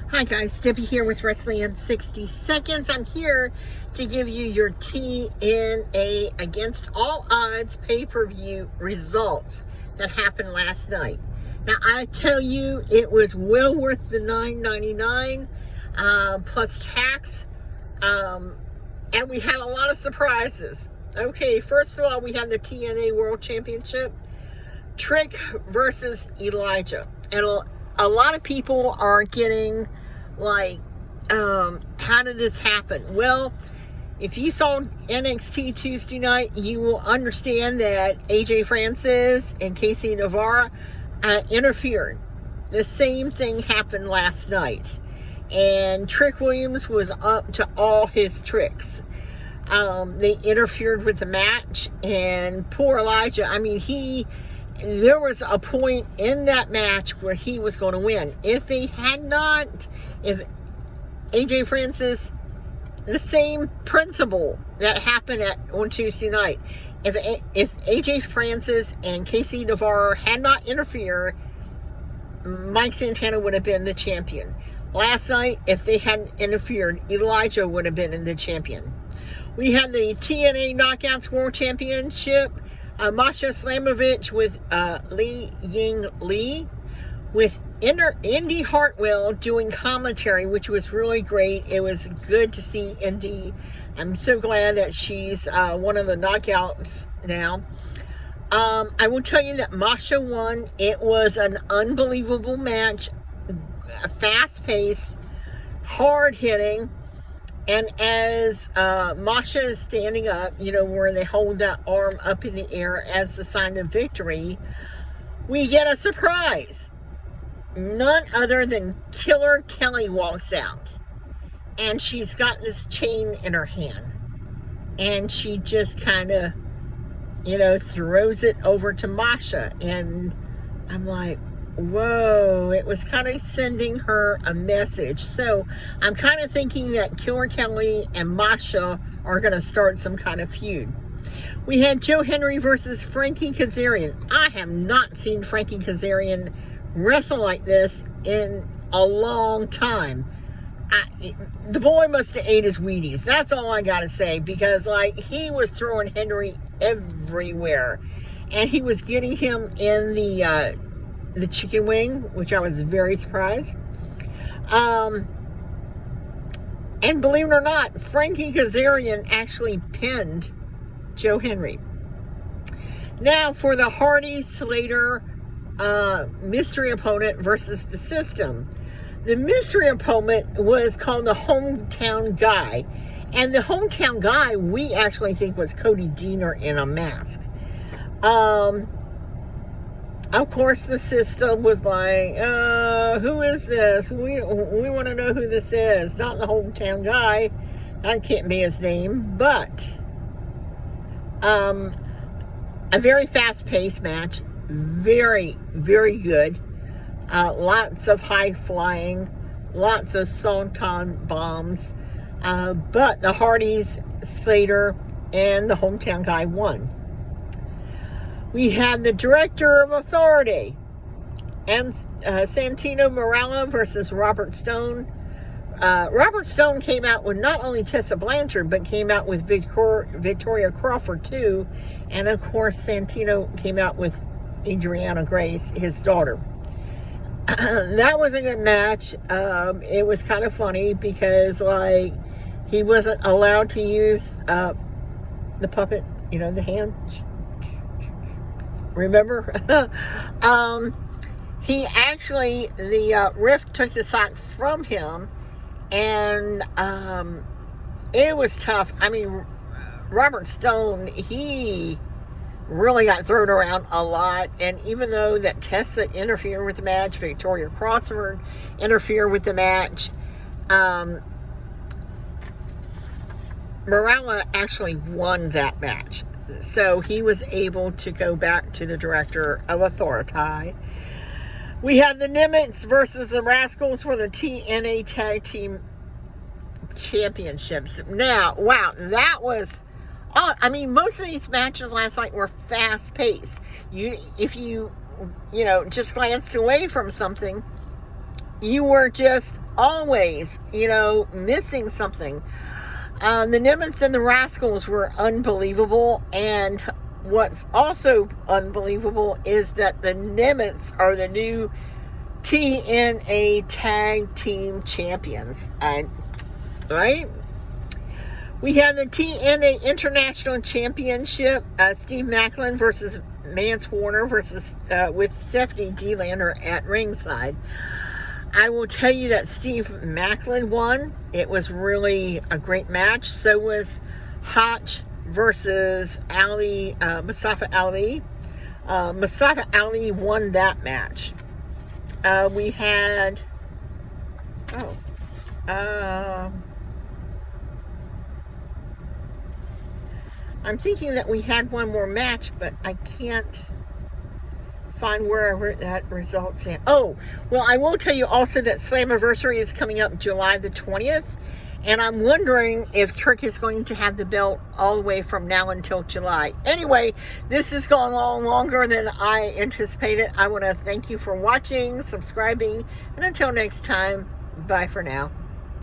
Hi guys, Debbie here with Wrestling in 60 Seconds. I'm here to give you your TNA Against All Odds pay-per-view results that happened last night. Now I tell you, it was well worth the $9.99 plus tax, and we had a lot of surprises. Okay, first of all, we had the TNA World Championship, Trick versus Elijah, and a lot of people are getting like, how did this happen? Well, if you saw NXT Tuesday night, you will understand that AJ Francis and Casey Navarro interfered. The same thing happened last night, and Trick Williams was up to all his tricks. They interfered with the match, and poor Elijah, I mean, there was a point in that match where he was going to win. If AJ Francis, the same principle that happened on Tuesday night, if AJ Francis and Casey Navarro had not interfered, Mike Santana would have been the champion. Last night, if they hadn't interfered, Elijah would have been the champion. We had the TNA Knockouts World Championship. Masha Slamovich with Li Ying Lee, with Indy Hartwell doing commentary, which was really great. It was good to see Indy. I'm so glad that she's one of the knockouts now. I will tell you that Masha won. It was an unbelievable match, fast-paced, hard-hitting. And as Masha is standing up, where they hold that arm up in the air as a sign of victory, we get a surprise. None other than Killer Kelly walks out. And she's got this chain in her hand. And she just kind of, throws it over to Masha. And I'm like, whoa, it was kind of sending her a message. So I'm kind of thinking that Killer Kelly and Masha are going to start some kind of feud. We had Joe Henry versus Frankie Kazarian. I have not seen Frankie Kazarian wrestle like this in a long time. The boy must have ate his Wheaties. That's all I got to say, because he was throwing Henry everywhere. And he was getting him in the chicken wing, which I was very surprised. And believe it or not, Frankie Kazarian actually pinned Joe Henry. Now for the Hardy Slater mystery opponent versus the System. The mystery opponent was called the Hometown Guy. And the Hometown Guy, we actually think was Cody Deaner in a mask. Of course, the System was like, who is this? We want to know who this is. Not the Hometown Guy. That can't be his name. But a very fast-paced match. Very, very good. Lots of high flying. Lots of Swanton bombs. But the Hardys, Slater, and the Hometown Guy won. We had the Director of Authority and Santino Marella versus Robert Stone. Robert Stone came out with not only Tessa Blanchard, but came out with Victoria Crawford too. And of course, Santino came out with Adriana Grace, his daughter. That was a good match. It was kind of funny because he wasn't allowed to use the puppet, the hand. Remember? He actually, the ref took the sock from him, and it was tough. I mean, Robert Stone, he really got thrown around a lot, and even though that Tessa interfered with the match, Victoria Crawford interfered with the match, Marella actually won that match. So he was able to go back to the Director of Authority. We had the Nimitz versus the Rascals for the TNA Tag Team Championships. Now, wow, that was... most of these matches last night were fast-paced. If you just glanced away from something, you were just always, missing something. The Nimitz and the Rascals were unbelievable, and what's also unbelievable is that the Nimitz are the new TNA Tag Team Champions. Right? We have the TNA International Championship, Steve Macklin versus Mance Warner versus with Stephanie DeLander at ringside. I will tell you that Steve Macklin won. It was really a great match. So was Hotch versus Mustafa Ali. Mustafa Ali won that match. We had... I'm thinking that we had one more match, but I can't find where that results in. Oh, well, I will tell you also that Slammiversary is coming up July the 20th, and I'm wondering if Trick is going to have the belt all the way from now until July. Anyway, this has gone on longer than I anticipated. I want to thank you for watching, subscribing, and until next time, bye for now.